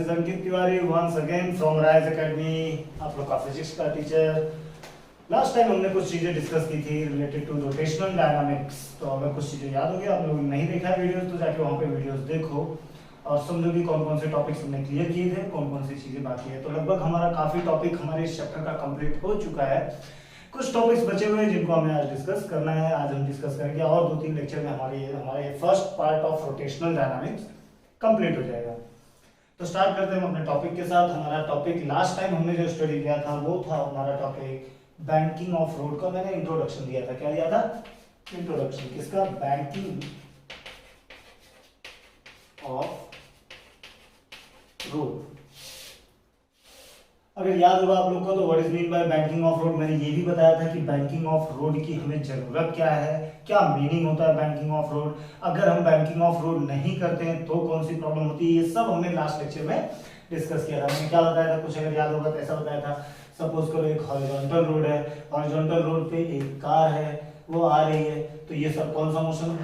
is Ankit Tiwari once again from Rise Academy. आप लोग का फिजिक्स का टीचर। लास्ट टाइम हमने कुछ चीजें डिस्कस की थी रिलेटेड टू रोटेशनल डायनामिक्स। तो अगर कुछ चीजें याद होगी, आप लोगों ने नहीं देखा है वीडियोस, तो जाके वहाँ पे वीडियोस देखो और समझो कि कौन कौन से टॉपिक्स हमने क्लियर किए थे, कौन कौन सी चीजें बाकी है। तो लगभग हमारा काफी टॉपिक हमारे इस चैप्टर का कंप्लीट हो चुका है। कुछ टॉपिक्स बचे हुए हैं जिनको हमें आज डिस्कस करना है। आज हम डिस्कस करेंगे और 2-3 लेक्चर में हमारे first part of rotational dynamics complete हो जाएगा। तो स्टार्ट करते हैं हम अपने टॉपिक के साथ। हमारा टॉपिक लास्ट टाइम हमने जो स्टडी किया था वो था हमारा टॉपिक बैंकिंग ऑफ रोड का। मैंने इंट्रोडक्शन दिया था। क्या दिया था? इंट्रोडक्शन किसका? Banking of road. अगर याद होगा आप लोग को तो what is mean by banking of road, मैंने ये भी बताया था कि बैंकिंग ऑफ रोड की हमें जरूरत क्या है, क्या मीनिंग होता है बैंकिंग ऑफ रोड। अगर हम बैंकिंग ऑफ रोड नहीं करते हैं तो कौन सी प्रॉब्लम होती है, ये सब हमने लास्ट लेक्चर में डिस्कस किया था। मैंने क्या बताया था? कुछ अगर याद होगा तो ऐसा बताया था, सपोज करो एक हॉरिजॉन्टल रोड है, हॉरिजॉन्टल रोड पे एक कार है, वो आ रही है, तो ये सब कौन सा motion?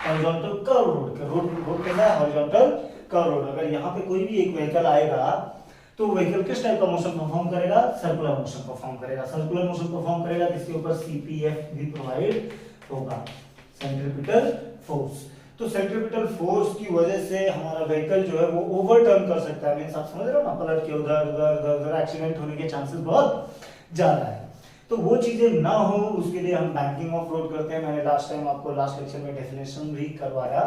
Horizontal curve road. Road कैसा है? Horizontal curve road. अगर यहाँ पे कोई भी एक व्हीकल आएगा तो व्हीकल किस टाइप का मोशन परफॉर्म करेगा? सर्कुलर मोशन परफॉर्म करेगा। सर्कुलर मोशन परफॉर्म करेगा जिसके ऊपर सीपीएफ भी प्रोवाइड होगा, सेंट्रीपिटल फोर्स। तो सेंट्रीपिटल फोर्स की वजह से हमारा व्हीकल जो है वो ओवरटर्न कर सकता है। मींस आप समझ रहे हो ना, पलट के उधर उधर उधर उधर एक्सीडेंट होने के चांसेस बहुत ज्यादा है। तो वो चीजें ना हो उसके लिए हम बैंकिंग ऑफ रोड करते हैं। मैंने लास्ट टाइम आपको लास्ट लेक्चर में डेफिनेशन भी करवाया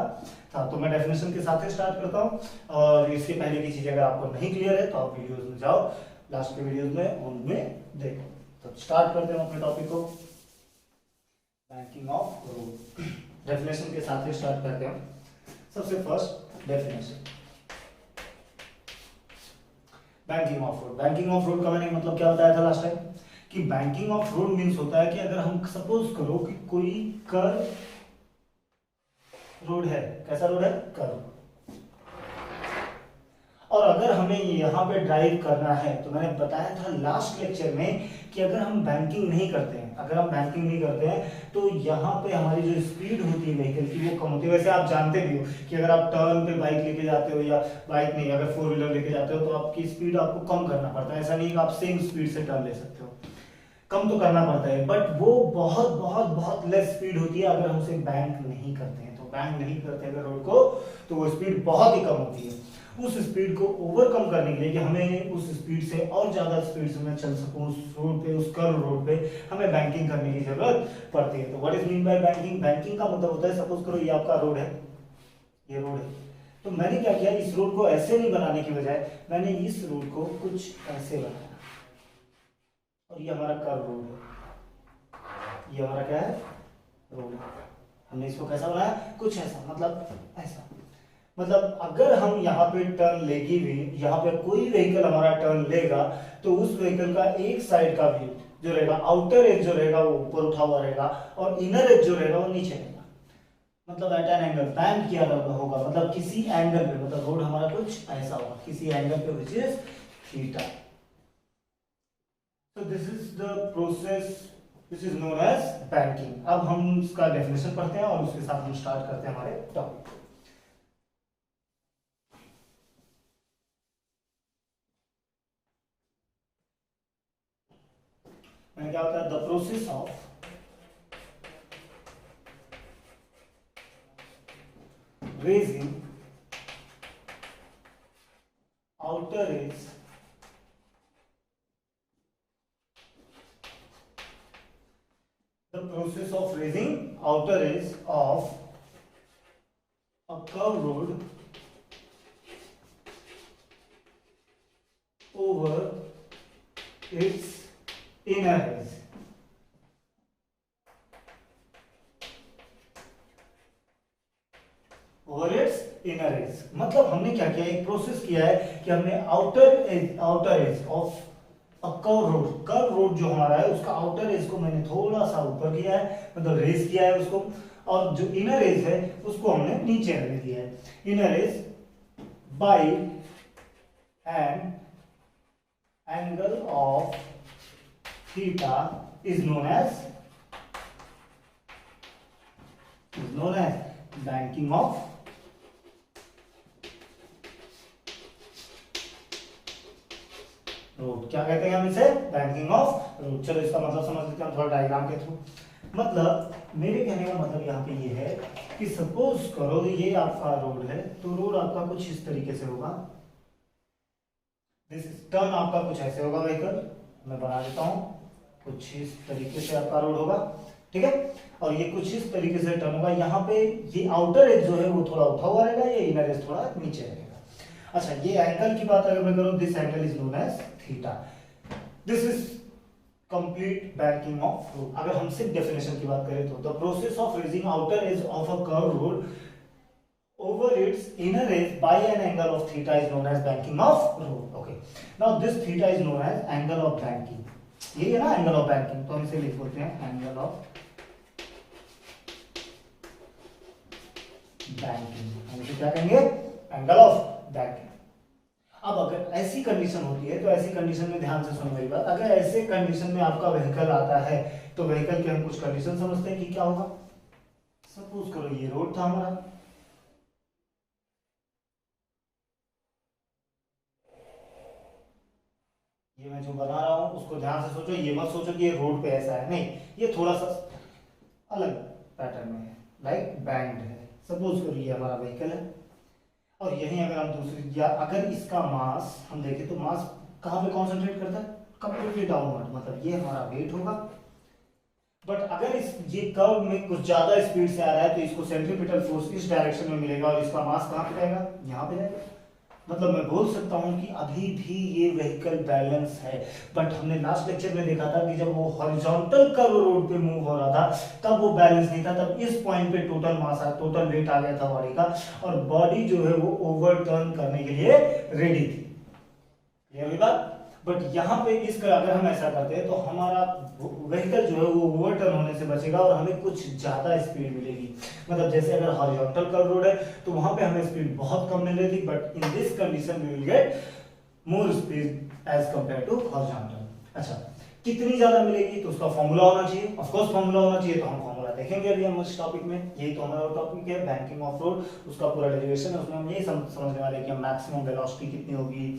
था, तो मैं डेफिनेशन के साथ ही स्टार्ट करता हूँ। और इसके पहले की चीजें अगर आपको नहीं क्लियर है तो आप वीडियोस में जाओ, लास्ट के वीडियोस में उनमें देखो। तो स्टार्ट करते हैं अपने टॉपिक को, बैंकिंग ऑफ रोड। डेफिनेशन के साथ ही स्टार्ट करते हैं। सबसे first definition, banking of road. Banking of road का मैंने मतलब क्या बताया था लास्ट टाइम कि बैंकिंग ऑफ रोड मींस होता है कि अगर हम सपोज करो कि कोई कर्व रोड है। कैसा रोड है? कर्व। और अगर हमें यहाँ पे ड्राइव करना है तो मैंने बताया था लास्ट लेक्चर में कि अगर हम बैंकिंग नहीं करते हैं, तो यहाँ पे हमारी जो स्पीड होती है व्हीकल की वो कम होती है। वैसे आप जानते भी हो कि अगर आप टर्न पे बाइक लेके जाते हो, या बाइक नहीं अगर 4 व्हीलर लेके जाते हो, तो आपकी स्पीड आपको कम करना पड़ता है। ऐसा नहीं कि आप सेम स्पीड से टर्न ले सकते हो, कम तो करना पड़ता है, बट वो बहुत बहुत बहुत लेस स्पीड होती है अगर हम उसे बैंक नहीं करते हैं। तो बैंक नहीं करते अगर रोड को, तो वो स्पीड बहुत ही कम होती है। उस स्पीड को ओवरकम करने के लिए कि हमें उस स्पीड से और ज्यादा स्पीड से मैं चल सकूं उस रोड पे, उस कर्व रोड पे, हमें बैंकिंग करने की जरूरत पड़ती है। तो what is mean by banking? Banking का मतलब होता है, सपोज करो ये आपका रोड है, ये रोड है, तो मैंने क्या किया, इस रोड को ऐसे नहीं बनाने की बजाय मैंने इस रोड को कुछ ऐसे बनाया, और ये हमारा कर्व रोड है। ये हमारा क्या है? रोड है। हमने इसको कैसा बनाया? कुछ ऐसा, मतलब ऐसा। मतलब अगर हम यहाँ पे टर्न लेगी भी, यहाँ पे कोई व्हीकल हमारा टर्न लेगा, तो उस व्हीकल का एक साइड का व्यू जो रहेगा, आउटर एज जो रहेगा वो ऊपर उठा हुआ रहेगा, और इनर एज जो रहेगा वो नीचे रहेगा। मतलब एट एन एंगल, बैंक किया होगा, मतलब किसी एंगल पे, मतलब रोड हमारा कुछ ऐसा होगा किसी एंगल पे, which is theta. So this is the process which is known as banking. अब हम इसका डेफिनेशन पढ़ते हैं और उसके साथ हम स्टार्ट करते हैं हमारे टॉपिक को। मैंने क्या होता है? The process of raising outer as outer edge of a curved road over its inner edge. Over it's inner as, मतलब हमने क्या किया, एक प्रोसेस किया है कि हमने outer edge of curve road जो हमारा है उसका आउटर एज को मैंने थोड़ा सा ऊपर किया है, मतलब रेस किया है उसको, और जो इनर एज है उसको हमने नीचे रख दिया है। Inner edge by an angle of theta is known as banking of road. क्या कहते हैं हम इसे? Banking of road. चलो इसका मतलब समझ लेते हैं थोड़ा डायग्राम के थ्रू। मतलब मेरे कहने का मतलब यहाँ पे ये है कि सपोज करो ये आपका रोड है, तो रोड आपका कुछ इस तरीके से होगा, दिस टर्न आपका कुछ ऐसे होगा, व्हीकल मैं बना देता हूँ, कुछ इस तरीके से आपका रोड होगा, ठीक है, और ये कुछ इस तरीके से टर्न होगा। यहाँ पे ये आउटर एज जो है वो थोड़ा उठा हुआ रहेगा, ये इनर एज थोड़ा नीचे रहेगा। अच्छा, ये एंगल की बात अगर मैं करूं, this angle is known as theta. This is complete banking of road. अगर हम सिर्फ डेफिनेशन की बात करें तो the process of raising outer edge of a curve road over its inner edge by an angle of theta is known as banking of road. Okay, now this theta is known as angle of banking. ये है ना angle of banking, तो हम इसे लिख बोलते हैं angle of banking। हम इसे क्या कहेंगे? angle of banking। अब अगर ऐसी कंडीशन होती है, तो ऐसी कंडीशन में ध्यान से सुनो मेरी बात। अगर ऐसे कंडीशन में आपका व्हीकल आता है, तो व्हीकल के हम कुछ कंडीशन समझते हैं कि क्या होगा। सपोज करो ये रोड था हमारा, ये मैं जो बना रहा हूं उसको ध्यान से सोचो, ये मत सोचो कि ये रोड पे ऐसा है, नहीं, ये थोड़ा सा अलग पैटर्न में है, लाइक बैंड है। सपोज करो ये हमारा व्हीकल है, और यहीं अगर हम दूसरी, या अगर इसका मास हम देखें तो मास कहाँ पे कॉन्सेंट्रेट करता है? कंप्लीटली डाउनवर्ड, मतलब ये हमारा वेट होगा। बट अगर इस ये कर्व में कुछ ज्यादा स्पीड से आ रहा है, तो इसको सेंट्रीपिटल फोर्स इस डायरेक्शन में मिलेगा, और इसका मास कहाँ पे जाएगा? यहाँ पे जाएगा। मतलब मैं बोल सकता हूं कि अभी भी ये व्हीकल बैलेंस है, बट हमने लास्ट लेक्चर में देखा था कि जब वो हॉरिजॉन्टल कर्व रोड पे मूव हो रहा था तब वो बैलेंस नहीं था, तब इस पॉइंट पे टोटल मास टोटल वेट आ गया था बॉडी का, और बॉडी जो है वो ओवरटर्न करने के लिए रेडी थी। क्लियर हुई बात? बट यहाँ पे इसका अगर हम ऐसा करते हैं तो हमारा व्हीकल जो है वो ओवरटर्न होने से बचेगा, और हमें कुछ ज्यादा स्पीड मिलेगी। मतलब जैसे अगर हॉरिजॉन्टल कर्व रोड है तो वहां पे हमें स्पीड बहुत कम मिल रही थी, but in this condition we will get more speed as compare to horizontal. अच्छा, कितनी ज्यादा मिलेगी? तो उसका फॉर्मूला होना चाहिए, ऑफ कोर्स फॉर्मूला होना चाहिए, तो हम फॉर्मूला देखेंगे अभी हम इस टॉपिक में। यही तो हमारा टॉपिक है, बैंकिंग ऑफ रोड, उसका पूरा डेरिवेशन है। उसमें हम यही समझने वाले हैं कि मैक्सिमम वेलोसिटी कितनी होगी,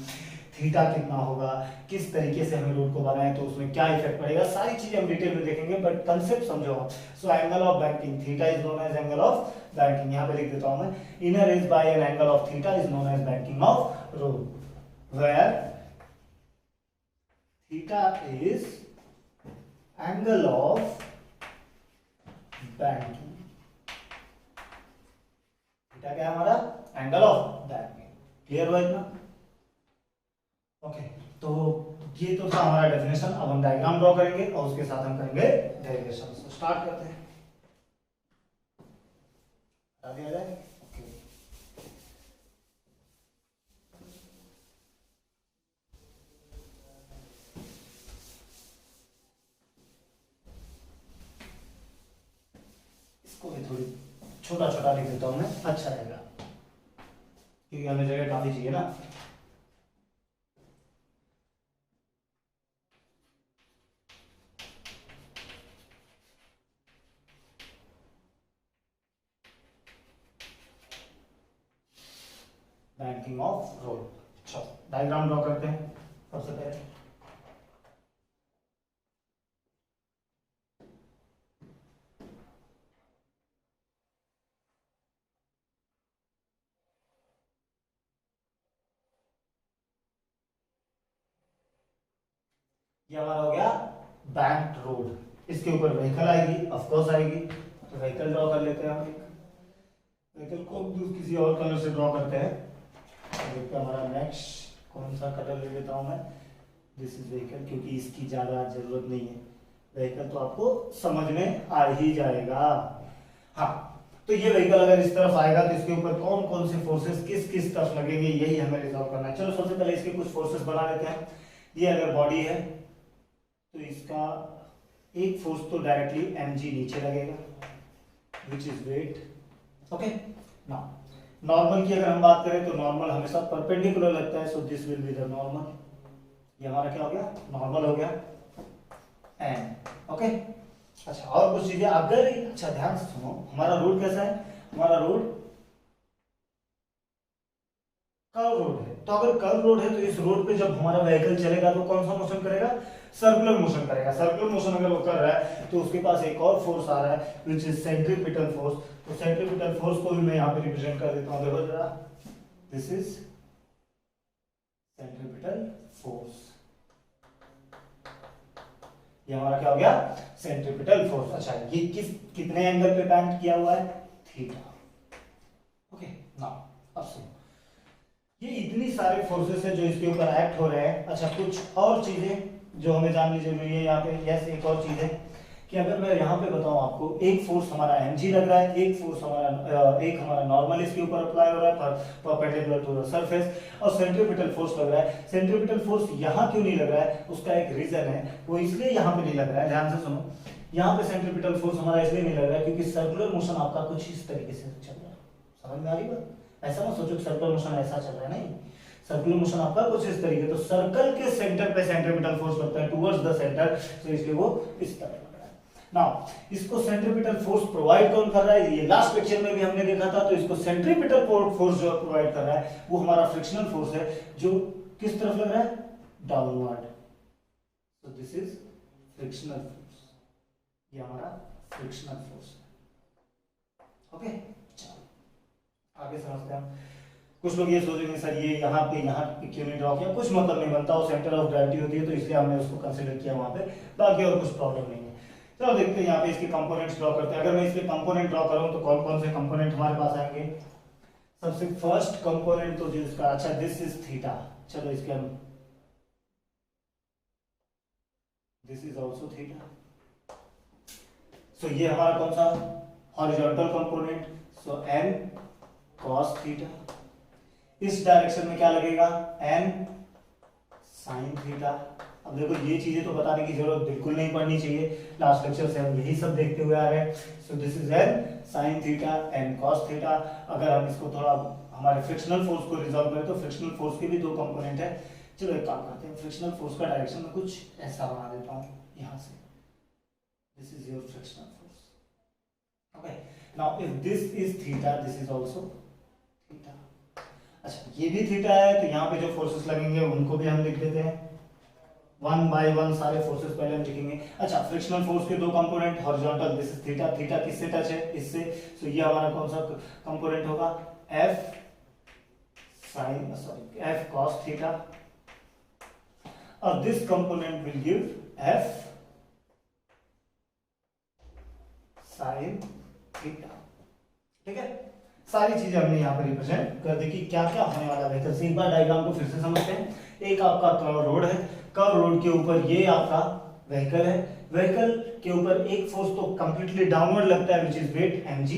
थीटा कितना होगा, किस तरीके से हमें रोड को बनाए तो उसमें क्या इफेक्ट पड़ेगा, सारी चीजें हम डिटेल में देखेंगे, बट कंसेप्ट समझो। So angle of banking, theta is known as angle of banking. यहाँ पे लिख देता हूं मैं, inner edge by an angle of theta is known as banking of road, where theta is angle of banking. Theta क्या है हमारा? Angle of banking. Clear हुआ इतना? ओके, तो ये तो था हमारा डेफिनेशन। अब हम डायग्राम ड्रॉ करेंगे और उसके साथ हम करेंगे डेरिवेशन। तो स्टार्ट करते हैं। आगे आ जाए। ओके, इसको भी थोड़ी छोटा छोटा लिख देता हूं मैं, अच्छा रहेगा, क्योंकि हमें जगह काफी चाहिए ना। Banking of road. अच्छा, डायग्राम ड्रॉ करते हैं सबसे पहले। ये हमारा हो गया बैंक रोड। इसके ऊपर व्हीकल आएगी, ऑफ कोर्स आएगी, तो व्हीकल ड्रॉ कर लेते हैं हम। व्हीकल को किसी और कलर से ड्रॉ करते हैं। देखते हैं हमारा नेक्स्ट कौन सा कलर ले लेता हूं मैं। दिस इज व्हीकल, क्योंकि इसकी ज्यादा जरूरत नहीं है, व्हीकल तो आपको समझ में आ ही जाएगा। हाँ, तो ये व्हीकल अगर इस तरफ आएगा तो इसके ऊपर कौन कौन से फोर्सेस किस किस तरफ लगेंगे, यही हमें रिजॉल्व करना है। चलो सबसे पहले इसके कुछ फोर्सेस बना लेते हैं। ये अगर बॉडी है तो इसका एक फोर्स तो डायरेक्टली mg नीचे लगेगा, which is weight. Okay, now normal की अगर हम बात करें तो नॉर्मल हमेशा परपेंडिकुलर लगता है, so this will be the normal. ये हमारा क्या हो गया? नॉर्मल हो गया, एन। ओके, अच्छा, और कुछ चीजें अगर, अच्छा ध्यान से सुनो, हमारा रोड कैसा है? हमारा रोड कर्व रोड है, तो अगर कर्व रोड है तो इस रोड पे जब हमारा व्हीकल चलेगा तो कौन सा मोशन करेगा, सर्कुलर मोशन करेगा। सर्कुलर मोशन अगर वो कर रहा है तो उसके पास एक और फोर्स आ रहा है विच इज सेंट्रीपिटल फोर्स। तो सेंट्रीपिटल फोर्स को भी मैं यहाँ पे रिप्रेजेंट कर देता हूँ, देखो जरा, दिस इज सेंट्रीपिटल फोर्स। ये हमारा क्या हो गया, सेंट्रीपिटल फोर्स। अच्छा, ये कितने एंगल पे बैंड किया हुआ है, थीटा। ओके, नाउ अब सुनो, ये इतनी सारे फोर्सेस है जो इसके ऊपर एक्ट हो रहे हैं। अच्छा, कुछ और चीजें जो हमें जाननी जरूरी है यहाँ पे। यस, एक और चीज है कि अगर मैं यहाँ पे बताऊं आपको, एक फोर्स हमारा mg लग रहा है, एक फोर्स हमारा नॉर्मल इसके ऊपर अप्लाई हो रहा है परपेंडिकुलर टू द सरफेस, और सेंट्रीपिटल फोर्स लग रहा है। सेंट्रीपिटल फोर्स यहाँ क्यों नहीं लग रहा है, उसका एक रीजन है, वो इसलिए यहाँ पे नहीं लग रहा है, ध्यान से सुनो। यहाँ पे सेंट्रीपिटल फोर्स हमारा इसलिए नहीं लग रहा है क्योंकि सर्कुलर मोशन आपका कुछ इस तरीके से चल रहा है। समझ में आ रही बात? ऐसा मत सोचो सर्कुलर मोशन ऐसा चल रहा है, नहीं, सर्कुलर मोशन आपका कुछ इस तरीके, तो सर्कल के सेंटर पे सेंट्रीपिटल फोर्स लगता है टुवर्ड्स द सेंटर, तो इसलिए वो इस तरह लग रहा है। नाउ इसको सेंट्रीपिटल फोर्स प्रोवाइड कौन कर रहा है, ये लास्ट लेक्चर में भी हमने देखा था। तो इसको सेंट्रीपिटल फोर्स जो प्रोवाइड कर रहा है वो हमारा फ्रिक्शनल फोर्स है, जो किस तरफ लग रहा है, downward. So this is frictional force, ये हमारा फ्रिक्शनल फोर्स है। ओके, चलो आगे समझते हैं। कुछ लोग ये सोचेंगे सर ये यहाँ पे क्यों नहीं ड्रॉ किया, कुछ मतलब नहीं बनता, वो सेंटर ऑफ ग्रेविटी होती है तो इसलिए हमने उसको कंसीडर किया वहां पे, बाकी और कुछ प्रॉब्लम नहीं है। चलो देखते हैं यहाँ पे इसके कंपोनेंट्स ड्रॉ करते हैं। अगर मैं इसके कंपोनेंट ड्रॉ करूँ तो कौन कौन से कंपोनेंट हमारे पास आएंगे। सबसे फर्स्ट कंपोनेंट तो जो इसका, अच्छा दिस इज थीटा, चलो इसके हम, दिस इज ऑल्सो थीटा। सो ये हमारा कौन सा, हॉरिजॉन्टल कंपोनेंट, सो एन कॉस थीटा। इस डायरेक्शन में क्या लगेगा, एन साइन थीटा। अब देखो ये चीजें तो बताने की जरूरत बिल्कुल नहीं पड़नी चाहिए, लास्ट लेक्चर से हम यही सब देखते हुए आ रहे हैं। So this is N sine theta, N cos theta. अगर हम इसको थोड़ा हमारे फ्रिक्शनल फोर्स को रिजॉल्व करें तो फ्रिक्शनल फोर्स के भी दो कंपोनेंट है। चलो एक काम करते हैं, फ्रिक्शनल फोर्स का डायरेक्शन में कुछ ऐसा बना देता हूँ यहाँ से, this is your frictional force. Okay, now if this is theta, this is also theta. अच्छा, ये भी थीटा है तो यहाँ पे जो फोर्सेस लगेंगे उनको भी हम लिख देते हैं, वन बाय वन सारे फोर्सेस पहले हम लिखेंगे। अच्छा, फ्रिक्शनल फोर्स के दो component, horizontal this is theta, theta किससे टच है, इससे, तो ये हमारा कौन सा कंपोनेंट होगा, F sine, sorry F cos theta, और this component will give F sine theta. ठीक है, सारी चीजें हमने यहाँ पर रिप्रेजेंट कर दी कि क्या क्या होने वाला है। बेहतर से एक बार डायग्राम को फिर से समझते हैं। एक आपका कर्व रोड है, कर्व रोड के ऊपर ये आपका व्हीकल है, व्हीकल के ऊपर एक फोर्स तो कंप्लीटली डाउनवर्ड लगता है विच इज वेट mg,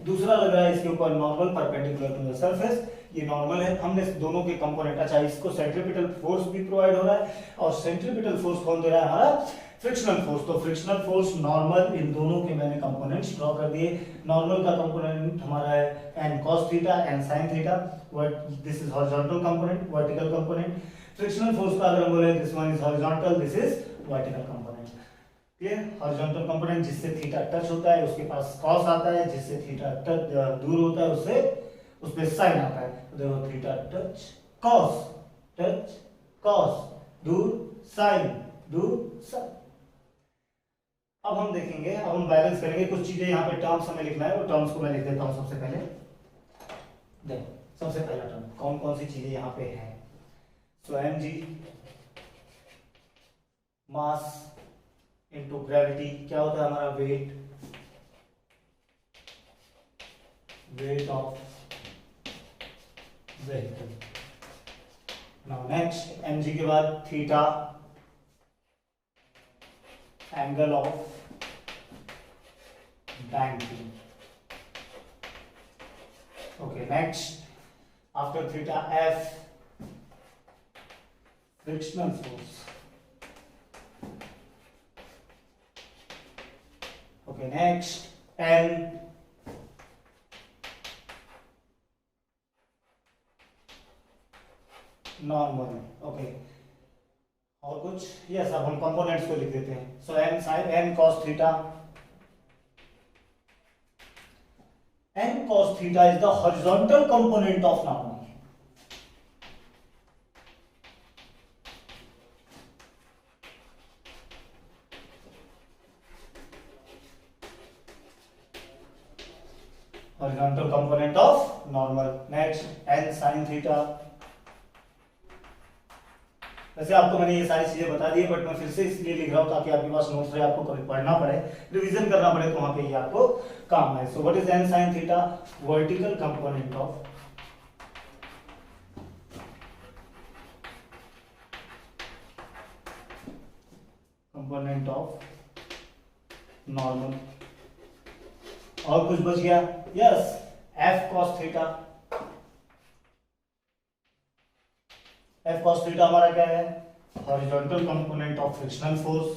दूसरा लग रहा है इसके ऊपर normal perpendicular to the surface, ये नॉर्मल है। हमने दोनों के कंपोनेंट, अच्छा इसको सेंट्रीपिटल फोर्स भी प्रोवाइड हो रहा है, और सेंट्रीपिटल फोर्स कौन दे रहा है, हमारा फ्रिक्शनल फोर्स। तो फ्रिक्शनल फोर्स नॉर्मल, इन दोनों के मैंने कंपोनेंट्स ड्रॉ कर दिए। नॉर्मल का कंपोनेंट हमारा है N cos theta, N sine theta, this is horizontal component, vertical component. Frictional force का अगर हम बोले this one is horizontal, this is vertical component. Clear, horizontal component जिससे थीटा टच होता है उसके पास कॉस आता है, जिससे थीटा दूर होता है उससे उस पे साइन आता है। तो देखो थीटा टच कॉस, दूर साइन, दूर साइन। अब हम देखेंगे, अब हम बैलेंस करेंगे कुछ चीजें, यहाँ पे टर्म्स हमें लिखना है, वो टर्म्स को मैं लिख देता हूँ सबसे पहले। देखो सबसे पहला टर्म कौन कौन सी चीजें यहाँ पे है, सो mg मास इनटू ग्रेविटी, क्या होता है हमारा weight of vehicle. Now next mg के बाद theta, angle of banking. Okay, next after theta f, frictional force. Okay, next N, normal. Okay, और कुछ, यस अब हम कंपोनेंट्स को लिख देते हैं। So N sine, N cos theta, N cos theta is the horizontal component of normal. Horizontal component of normal. Next n sin theta. वैसे आपको मैंने ये सारी चीजें बता दी है, बट मैं फिर से इसलिए लिख रहा हूं ताकि आपके पास नोट्स रहे, आपको कभी पढ़ना पड़े, रिवीजन करना पड़े, तो वहां पे ये आपको काम है। So what is n sin theta? Vertical component of normal. और कुछ बच गया? Yes, f cos theta. f cos theta हमारा क्या है? Horizontal component of frictional force.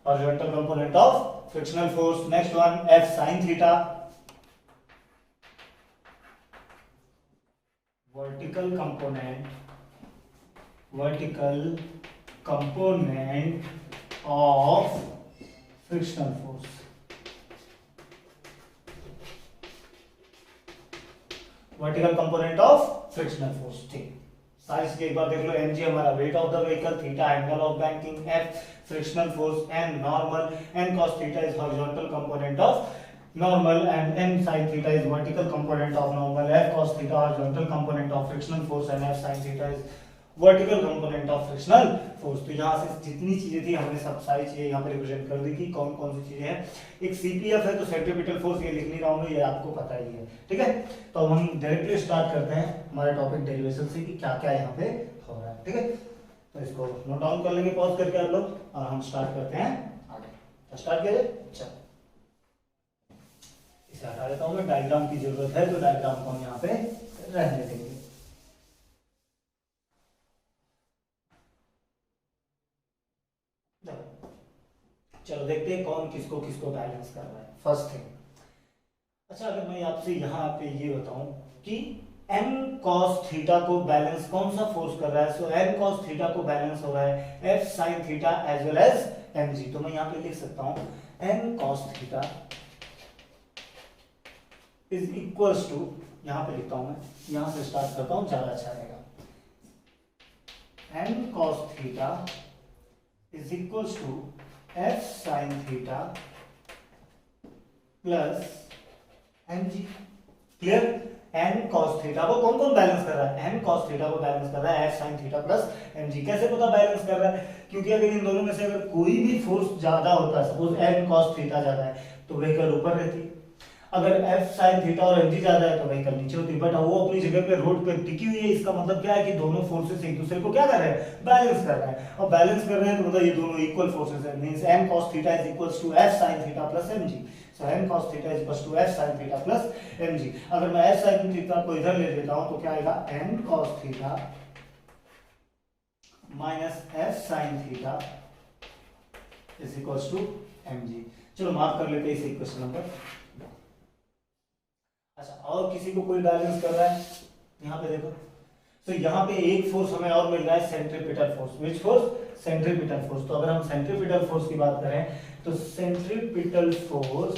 Horizontal component of frictional force. Next one f sin theta. Vertical component of frictional force. Vertical component of frictional force. ठीक, सारी चीजें एक बार देख लो। mg हमारा weight of the vehicle, theta angle of banking, f frictional force, n normal, n cos theta is horizontal component of normal and n sin theta is vertical component of normal, f cos theta horizontal component of frictional force and f sin theta is vertical component of frictional force. तो यहाँ से जितनी चीजें थी हमने सब सारी चीजें यहाँ पे रिप्रेजेंट कर दी कि कौन कौन सी चीजें हैं। एक सीपीएफ है तो सेंट्रीपिटल फोर्स, ये लिख नहीं रहा हूँ, ये आपको पता ही है। ठीक है, तो हम डायरेक्टली स्टार्ट करते हैं हमारे टॉपिक डेरिवेशन से कि क्या क्या यहाँ पे हो रहा है। ठीक है, तो इसको नोट डाउन कर लेंगे पॉज करके आप लोग, और हम स्टार्ट करते हैं आगे। स्टार्ट किया जाए? चलो इसे हटा देता हूँ मैं, डायग्राम की जरूरत है तो डायग्राम को हम यहाँ पे रहने देंगे। चलो देखते हैं कौन किसको किसको बैलेंस कर रहा है। फर्स्ट थिंग, अच्छा अगर मैं आपसे यहाँ पे ये बताऊं कि m cos थीटा को बैलेंस कौन सा फोर्स कर रहा है, सो m cos थीटा को बैलेंस हो रहा है f sin theta as well as mg। तो मैं यहाँ पे लिख सकता हूँ m cos theta is equals to, यहाँ पे लिखता हूँ मैं, यहाँ से स्टार्ट करता हूँ ज्यादा अच्छा रहेगा। m cos theta is equals to f sin theta plus mg। क्लियर? n cos थीटा को कौन कौन बैलेंस कर रहा है? n cos थीटा को बैलेंस कर रहा है f sin theta plus mg। कैसे पता बैलेंस कर रहा है? क्योंकि अगर इन दोनों में से अगर कोई भी फोर्स ज्यादा होता है, सपोज n cos थीटा ज्यादा है तो व्हीकल ऊपर रहती है, अगर f sin थीटा और mg ज्यादा है तो व्हीकल नीचे होती है। बट वो अपनी जगह पे रोड पे टिकी हुई है, इसका मतलब क्या है कि दोनों फोर्सेस एक दूसरे को क्या कर रहे हैं? बैलेंस कर रहे हैं। और बैलेंस कर रहे हैं तो मतलब ये दोनों इक्वल फोर्सेस है, means m cos theta is equals to f sin theta plus mg। So m cos theta is equals to f sin theta plus mg। अगर मैं f sin थीटा को इधर ले लेता हूं तो क्या आएगा? m cos theta minus f sin theta is equals to mg। चलो मार्क कर लेते हैं इस इक्वेशन नंबर। अच्छा, और किसी को कोई बैलेंस कर रहा है? यहाँ पे देखो, तो यहाँ पे एक फोर्स हमें और मिल रहा है, centripetal force. Which force? Centripetal force. तो अगर हम सेंट्रीपिटल फोर्स की बात करें तो centripetal force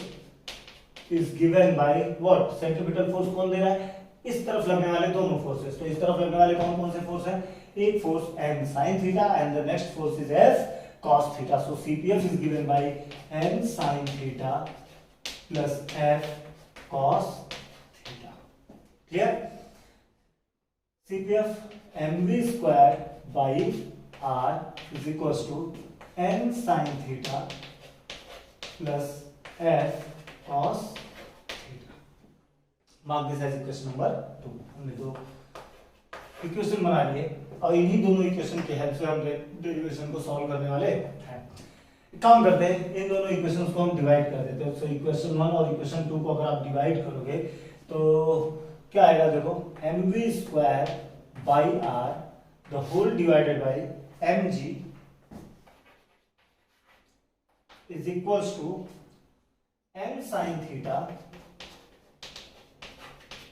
is given by what? Centripetal force कौन दे रहा है? इस तरफ लगने वाले दोनों फोर्सेस। तो इस तरफ लगने वाले कौन कौन से फोर्स हैं? एक force m sin theta and the next force is f cos theta. So cpf is given by m sin theta plus f cos theta. Clear? cpf mv square by r is equals to m sin theta plus f cos theta. Mark this as equation number 2। हमने दो equation बना लिए और इन्हीं दोनों equation की help से हम डेरिवेशन को सॉल्व करने वाले हैं। काम करते हैं, इन दोनों इक्वेशंस को हम डिवाइड कर देते हैं। सो इक्वेशन 1 और इक्वेशन 2 को अगर आप डिवाइड करोगे तो क्या आएगा? देखो, mv square by r the whole divided by mg is equals to m sin theta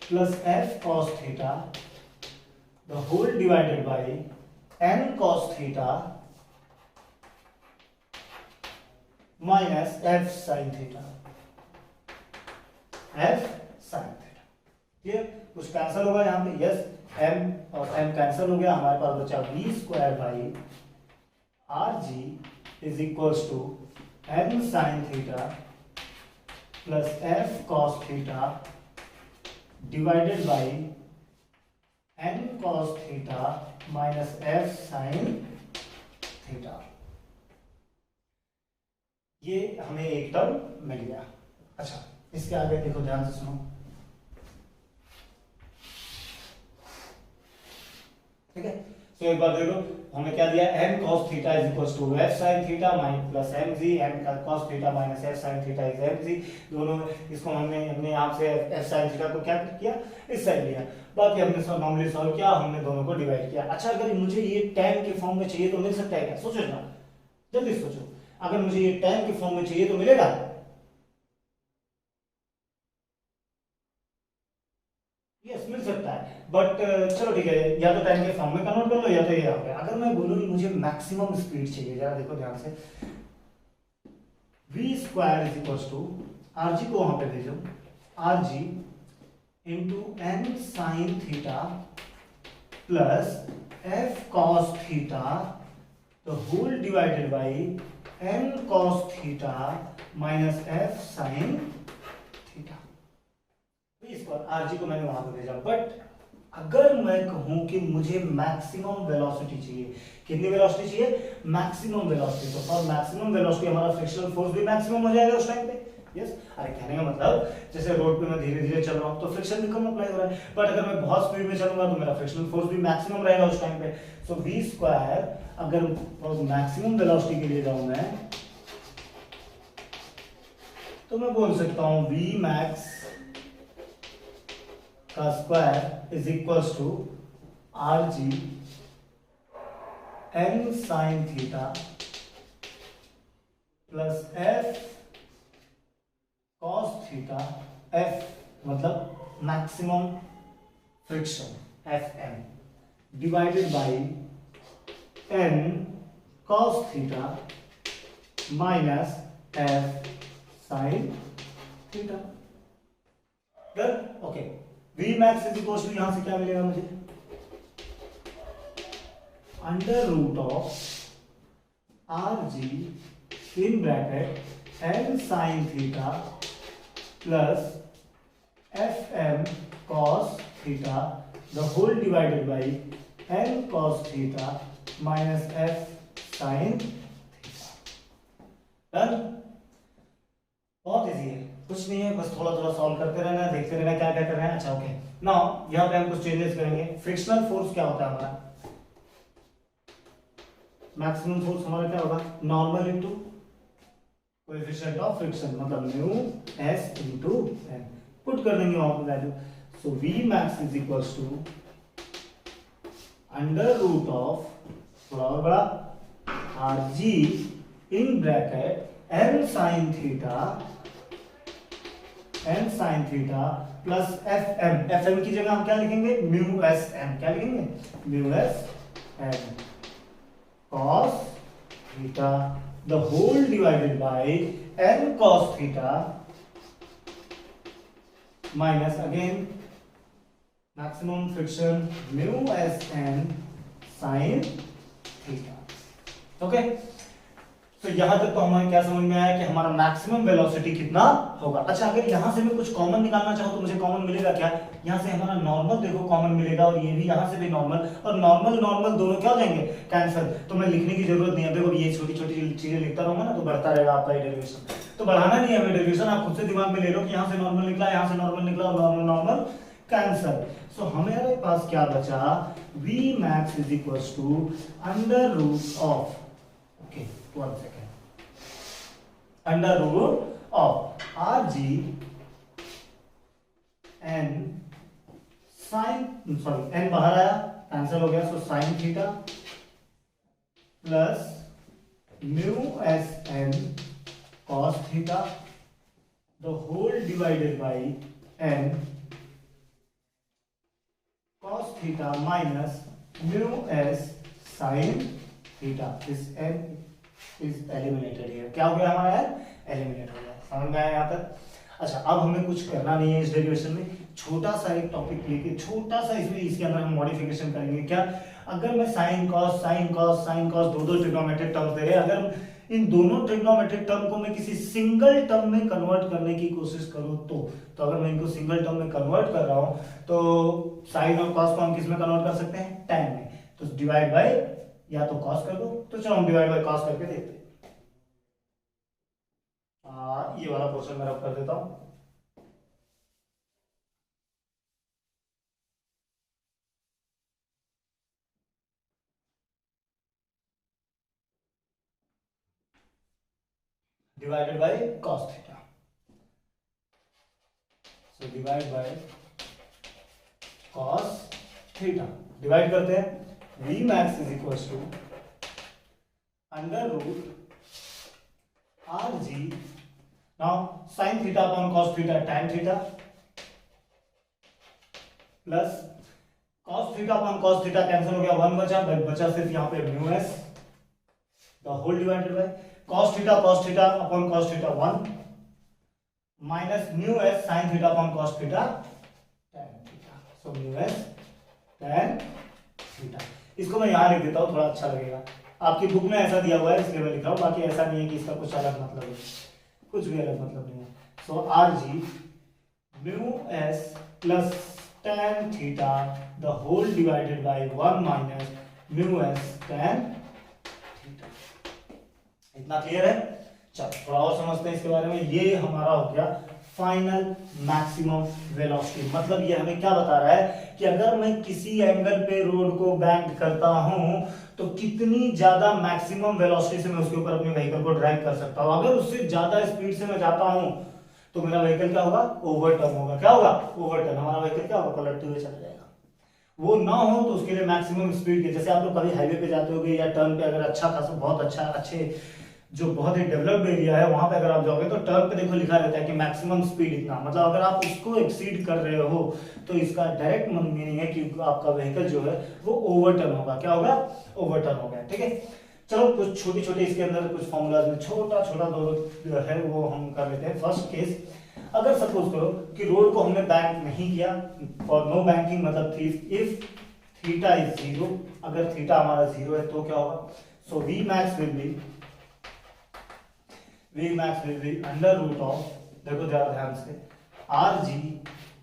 plus f cos theta the whole divided by n cos theta minus f sin theta. f sin theta. ठीक है, कुछ cancel होगा यहाँ पे, yes, m और m cancel हो गया, हमारे पास बचा v square by R G is equals to m sine theta plus f cos theta divided by n cos theta minus f sin theta. ये हमें एक टर्म मिल गया। अच्छा, इसके आगे देखो, ध्यान से सुनो, ठीक है। तो एक बार देखो, हमें क्या दिया, m cos theta is equal to f sin theta minus plus mg, m cos theta minus f sin theta is mg। दोनों इसको हमने यहाँ से f sin थीटा को क्या किया, इस साइड लिया, बाकी हमने सब नॉर्मली सॉल्व किया, हमने दोनों को डिवाइड किया। अच्छा, अगर मुझे ये tan के फॉर्म में चाहिए तो मिल सकता है क्या? सोचो ना, जल्दी सोचो, अगर मुझे ये tan के फॉर्म में चाहिए तो मिलेगा? यस, मिल सकता है, बट चलो ठीक है, या तो टाइम के फॉर्म में कन्वर्ट कर लो, या तो ये हो गया। अगर मैं बोलूँ मुझे मैक्सिमम स्पीड चाहिए, जरा देखो ध्यान से, v square is equal to are G को वहां पे भेजो, R G into N sine theta plus F cos theta the whole divided by N cos theta minus F sine theta. इसको आरजी को मैंने वहां पे भेजा, बट अगर मैं कहूं कि मुझे मैक्सिमम वेलोसिटी चाहिए, कितनी वेलोसिटी चाहिए? Maximum velocity. तो फॉर मैक्सिमम वेलोसिटी हमारा फ्रिक्शनल फोर्स भी मैक्सिमम हो जाएगा उस टाइम पे। यस, अरे कहने का मतलब, जैसे रोड पे मैं धीरे धीरे चल रहा हूं तो फ्रिक्शन भी कम अप्लाई हो रहा है, बट अगर मैं बहुत स्पीड में चलूंगा तो मेरा फ्रिक्शनल फोर्स भी मैक्सिमम रहेगा उस टाइम पे। सो v स्क्वायर, अगर मैक्सिमम वेलोसिटी के लिए जाऊं मैं, तो मैं बोल सकता हूं v मैक्स का square is equals to are G N sine theta plus F cos theta, F मतलब maximum friction F M, divided by N cos theta minus F sine theta. Done, okay. V max is equal to, यहां से क्या मिलेगा मुझे, under root of R G in bracket N sine theta plus F M cos theta the whole divided by N cos theta minus F sine theta. Done, बहुत easy है, कुछ नहीं है, बस थोड़ा थोड़ा सॉल्व करते रहना, देखते रहना क्या क्या कर रहे हैं। अच्छा, ओके, नाउ यहां पे हम कुछ चेंजेस करेंगे। फ्रिक्शनल फोर्स क्या होता है हमारा, मैक्सिमम फोर्स हमारा क्या होगा, normal into coefficient of friction, मतलब mu S into N, put कर देंगे वहां पे value. So we max is equals to under root of, थोड़ा और बड़ा, R ji in bracket N sine theta plus F M की जगह हम क्या लिखेंगे, म्यू एस एम, क्या लिखेंगे, mu S M cos theta the whole divided by N cos theta minus again maximum friction mu S N sine theta. Okay, तो यहां तक तो हमें क्या समझ में आया कि हमारा मैक्सिमम वेलोसिटी कितना होगा। अच्छा, अगर यहां से मैं कुछ कॉमन निकालना चाहूं तो मुझे कॉमन मिलेगा क्या, यहां से हमारा नॉर्मल देखो कॉमन मिलेगा, और ये भी यहां से भी नॉर्मल, और नॉर्मल नॉर्मल दोनों क्या हो जाएंगे, कैंसिल। तो मैं लिखने की जरूरत नहीं है, देखो ये छोटी छोटी चीजें लिखता रहूंगा ना तो बढ़ता रहेगा आपका डेरिवेशन। तो बढ़ाना नहीं है हमें डेरिवेशन, आप खुद से दिमाग में ले लो कि यहां से नॉर्मल निकला, यहां से नॉर्मल निकला, और नॉर्मल नॉर्मल कैंसिल। सो हमारे पास क्या बचा, v max is equals to under root of, okay 1 second, under root of are G N sine, sorry N बाहर आया, कैंसिल हो गया, so sine theta plus mu S N cos theta the whole divided by N cos theta minus mu S sine theta. This N is eliminated here, क्या हो गया हमारा, eliminate हो गया। समझ में आया यहाँ तक? अच्छा, अब हमें कुछ करना नहीं है इस डेरिवेशन में, छोटा सा एक टॉपिक लेके छोटा सा इसमें इसके अंदर हम मॉडिफिकेशन करेंगे। क्या, अगर मैं sine cos sine cos sine cos दो ट्रिग्नोमेट्रिक टर्म्स दे रहे, अगर इन दोनों ट्रिग्नोमेट्रिक टर्म को मैं किसी सिंगल टर्म में कन्वर्ट करने की कोशिश करूं तो अगर मैं इनको सिंगल टर्म में कन्वर्ट कर रहा हूं तो साइन और कॉस को हम किस में कन्वर्ट कर सकते हैं, tan में। तो डिवाइड बाय या तो कॉस कर दो, तो चलो हम डिवाइड बाय कॉस करके देखते हैं। ये वाला पोर्शन मैं रब कर देता हूं। Divided by cos theta, so divide by cos theta, divide करते हैं। v max is equal to under root are G, now sine theta upon cos theta tan theta, plus cos theta upon cos theta cancel हो गया, 1 बचा सिर्फ यहाँ पे mu S the whole divided by cos theta upon cos theta 1 minus mu S sin theta upon cos theta tan theta, so mu S tan theta. इसको मैं यहां लिख देता हूं, थोड़ा अच्छा लगेगा। आपकी बुक में ऐसा दिया हुआ है इसलिए मैं लिख रहा हूं, बाकी ऐसा नहीं है कि इसका कुछ अलग मतलब है, कुछ भी अलग मतलब नहीं है। So R G mu S plus tan theta the whole divided by 1 minus mu S tan theta. इतना क्लियर है? चलो थोड़ा और समझते हैं इसके बारे में। ये हमारा हो गया फाइनल मैक्सिमम वेलोसिटी। मतलब ये हमें क्या बता रहा है कि अगर मैं किसी एंगल पे रोड को बैंड करता हूं तो कितनी ज्यादा मैक्सिमम वेलोसिटी से मैं उसके ऊपर अपने व्हीकल को ड्राइव कर सकता हूं। अगर उससे ज्यादा स्पीड से मैं जाता हूं तो मेरा व्हीकल क्या होगा, ओवरटर्न होगा। क्या होगा, ओवरटर्न। हमारा व्हीकल क्या होगा, पलटते हुए चला जाएगा। वो ना हो तो उसके लिए मैक्सिमम स्पीड के, जैसे आप लोग कभी हाईवे पे जाते होगे या टर्न पे, अगर अच्छा खासा बहुत अच्छा अच्छे जो बहुत ही डेवलप्ड एरिया है वहां पे अगर आप जाओगे तो टर्न पे देखो लिखा रहता है कि मैक्सिमम स्पीड इतना। मतलब अगर आप उसको एक्सीड कर रहे हो तो इसका डायरेक्ट मीनिंग है कि आपका व्हीकल जो है वो ओवरटर्न होगा। क्या होगा, ओवरटर्न होगा। ठीक है, चलो कुछ छोटी छोटी इसके अंदर कुछ फॉर्मूलाज में छोटा छोटा दो है वो हम कर लेते हैं। फर्स्ट केस, अगर सपोज करो कि रोड को हमने बैंक नहीं किया, फॉर नो बैंकिंग, मतलब इफ थीटा इज 0, अगर थीटा हमारा 0 है तो क्या होगा, so we max will be under root of, देखो जरा ध्यान से, r ji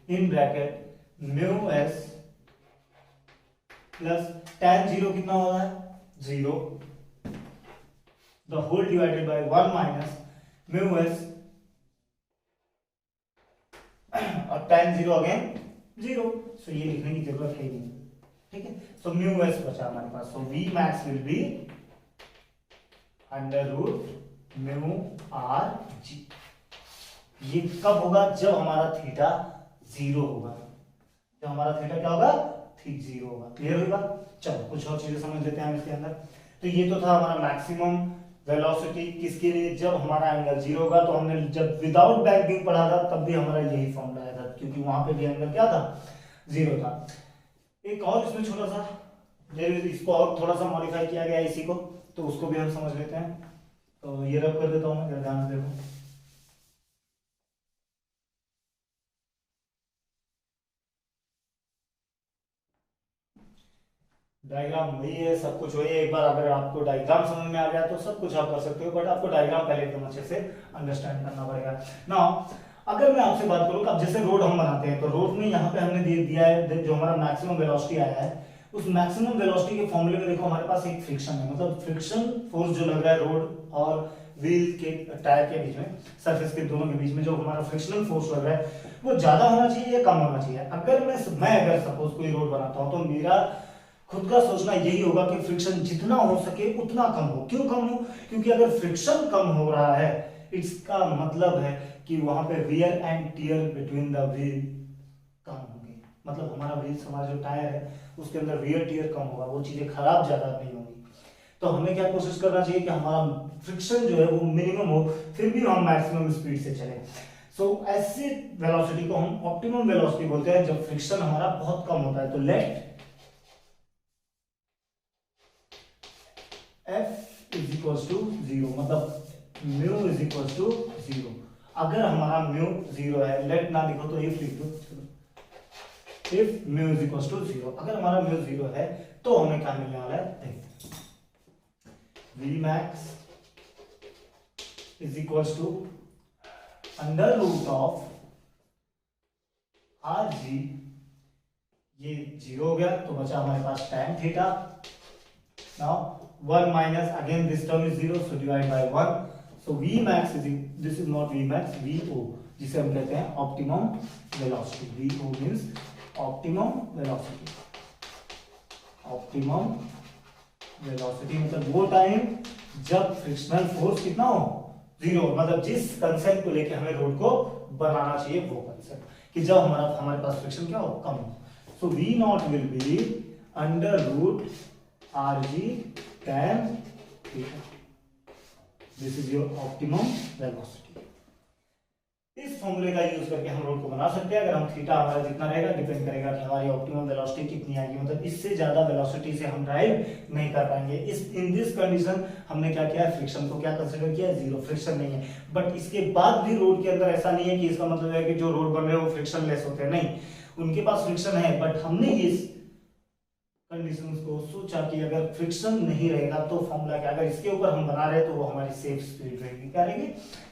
in bracket mu S plus tan 0 कितना हो रहा है, 0, the whole divided by 1 minus mu s और tan 0 अगेन 0, सो ये लिखने की जरूरत है नहीं। ठीक है, सो म्यू एस बचा हमारे पास, so we max will be under root mu R जी। ये कब होगा, जब हमारा थीटा 0 होगा। जब हमारा थीटा क्या होगा, ठीक 0 होगा। क्लियर होगा? चलो कुछ और चीजें समझ लेते हैं इसके अंदर। तो ये तो था हमारा मैक्सिमम वेलोसिटी किसके लिए, जब हमारा एंगल 0 होगा। तो हमने जब विदाउट बैंकिंग पढ़ा था तब भी हमारा यही फॉर्मूला आया था, क्योंकि वहां पे भी एंगल क्या था, 0 था। एक और इसमें छोटा सा, इसको और थोड़ा सा मॉडिफाई किया गया इसी को, तो उसको भी हम समझ लेते हैं। तो ये रब कर देता हूं मैं, ध्यान से देखो। डायग्राम वही है, सब कुछ वही है। एक बार अगर आपको डायग्राम समझ में आ गया तो सब कुछ आप कर सकते हो, बट आपको डायग्राम पहले एकदम अच्छे से अंडरस्टैंड करना पड़ेगा। नाउ अगर मैं आपसे बात करूं, अब जैसे रोड हम बनाते हैं तो रोड में यहाँ पे हमने दिया है जो हमारा मैक्सिमम वेलोसिटी आया है, उस मैक्सिमम वेलोसिटी के फॉर्मूले में देखो हमारे पास एक फ्रिक्शन है। मतलब फ्रिक्शन फोर्स जो लग रहा है रोड और व्हील के टायर के बीच में, सरफेस के दोनों के बीच में जो हमारा फ्रिक्शनल फोर्स लग रहा है वो ज्यादा होना चाहिए या कम होना चाहिए। अगर मैं अगर सपोज कोई रोड बनाता हूं तो मेरा खुद का सोचना यही होगा कि फ्रिक्शन जितना हो सके उतना कम हो। क्यों कम हो, क्योंकि अगर फ्रिक्शन कम हो रहा है इसका मतलब है कि वहां पे wear and tear between the wheel कम होंगे। मतलब हमारा व्हील्स, हमारा जो टायर है उसके अंदर वियर टियर कम होगा, वो चीजें खराब ज्यादा नहीं होंगी। तो हमें क्या कोशिश करना चाहिए कि हमारा फ्रिक्शन जो है वो मिनिमम हो, फिर भी हम मैक्सिमम स्पीड से चले। सो ऐसी वेलोसिटी को हम ऑप्टिमम वेलोसिटी बोलते हैं, जब फ्रिक्शन हमारा बहुत कम होता है। तो let F is equal to 0, मतलब म्यू इज इक्वल टू 0। अगर हमारा म्यू 0 है, लेट ना लिखो तो इफ लिख दो, if mu is equal to 0, अगर हमारा म्यू 0 है तो हमें क्या मिलने वाला है, देखते हैं। V max is equal to under root of R G, ये 0 हो गया तो बचा हमारे पास tan theta. Now 1 minus again this term is 0, so divide by 1, so we max is, this is not v max, v o, जिसे हम कहते हैं optimum velocity. V o means optimum velocity. Optimum velocity मतलब वो time जब frictional force कितना हो, 0, मतलब जिस कंसेप्ट को लेके हमें रोड को बनाना चाहिए वो कंसेप्ट, कि जब हमारे पास फ्रिक्शन क्या हो, कम हो। So v naught will be under root are g tan theta. This is your optimum velocity. इस फॉर्मूले का यूज करके हम रोड को बना सकते हैं। अगर हम थीटा हमारा जितना रहेगा डिपेंड करेगा कि हमारी ऑप्टिमम वेलोसिटी कितनी आएगी, मतलब इससे ज्यादा वेलोसिटी से हम ड्राइव नहीं कर पाएंगे। इन दिस कंडीशन हमने क्या किया है, फ्रिक्शन को क्या कंसीडर किया है, 0, फ्रिक्शन नहीं है। बट इसके बाद भी रोड के अंदर ऐसा नहीं है कि इसका मतलब है कि जो रोड बन रहे हैं वो फ्रिक्शन लेस होते हैं, नहीं, उनके पास फ्रिक्शन है। बट हमने इस कंडीशंस को सोचा कि अगर फ्रिक्शन नहीं रहेगा तो फॉर्मूला क्या, अगर इसके ऊपर हम बना रहे हैं तो वो हमारी सेफ स्पीड रहेगी। क्या रहेगी,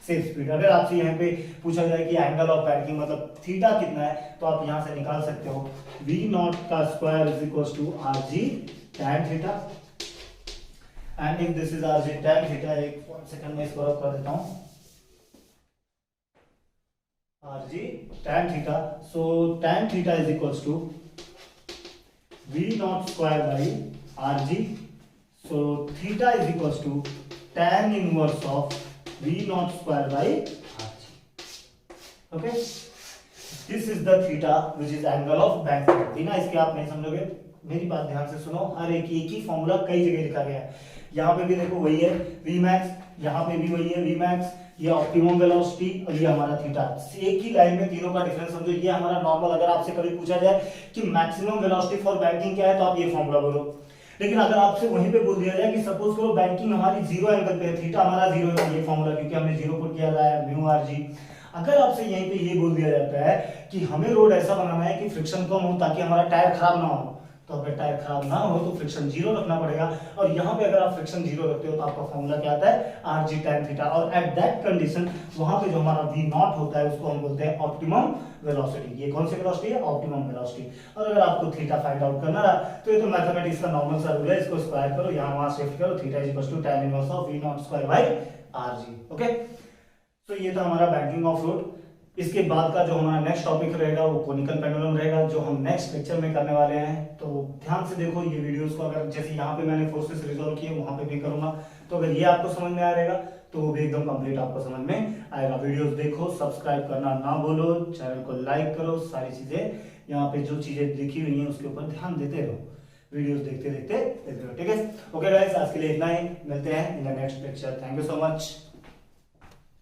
सेफ स्पीड। अगर आपसे यहाँ पे पूछा जाए कि एंगल ऑफ बैंकिंग मतलब थीटा कितना है, तो आप यहाँ से निकाल सकते हो वी नॉट का square is equal to are g tan theta, and if this is r g tan theta, एक सेकंड में इसको रब कर देता हूँ, r g tan theta, so tan theta is equal to V naught square by RG, so theta is equals to tan inverse of V naught square by RG. Okay, this is the theta which is angle of bank theta। बिना इसके आप नहीं समझोगे, मेरी बात ध्यान से सुनो। हर एक ही फॉर्मूला कई जगह लिखा गया है। यहाँ पे भी देखो वही है V max, यहाँ पे भी वही है V max, ये ऑप्टिमम वेलोसिटी और ये हमारा थीटा। एक ही लाइन में तीनों का डिफरेंस समझो। ये हमारा नॉर्मल, अगर आपसे कभी पूछा जाए कि मैक्सिमम वेलोसिटी फॉर बैंकिंग क्या है, तो आप ये फॉर्मूला बोलो। लेकिन अगर आपसे वहीं पे बोल दिया जाए कि सपोज करो बैंकिंग हमारी 0 एंगल पे है, थीटा हमारा 0 है, ये फॉर्मूला क्योंकि हमने 0 पुट किया है, म्यू आर जी। अगर आपसे यहीं पे ये बोल दिया जाता है कि हमें रोड ऐसा बनाना है कि फ्रिक्शन कम हो ताकि हमारा टायर खराब ना हो, तो अगर टायर खराब ना हो तो फ्रिक्शन 0 रखना पड़ेगा। और यहाँ पे अगर आप फ्रिक्शन 0 रखते हो तो आपका फॉर्मूला क्या आता है, आर जी tan थीटा। और एट दैट कंडीशन वहां पे जो हमारा वी नॉट होता है उसको हम बोलते हैं ऑप्टिमम वेलोसिटी। ये कौन सी वेलोसिटी है, ऑप्टिमम वेलोसिटी। और अगर आपको थीटा फाइंड आउट करना रहा तो ये तो मैथमेटिक्स का नॉर्मल सा रूल है, इसको स्क्वायर करो, यहाँ वहां शिफ्ट करो, theta is equal to tan inverse of v naught square by r g. Okay, तो ये था हमारा बैंकिंग ऑफ रोड। इसके बाद का जो हमारा नेक्स्ट टॉपिक रहेगा वो कोनिकल पेंडुलम रहेगा, जो हम नेक्स्ट लेक्चर में करने वाले हैं। तो ध्यान से देखो ये वीडियोस को, अगर जैसे यहाँ पे मैंने फोर्सेस रिजॉल्व किए वहां पे भी करूंगा, तो अगर ये आपको समझ में आ रहेगा तो वो भी एकदम कंप्लीट आपको समझ में आएगा। वीडियोस देखो, सब्सक्राइब करना ना भूलो, चैनल को लाइक करो, सारी चीजें यहाँ पे जो चीजें लिखी हुई है उसके ऊपर ध्यान देते रहो, वीडियोस देखते देखते रहो। ठीक है, ओके गाइस, आज के लिए इतना ही, मिलते हैं in the next lecture. Thank you so much.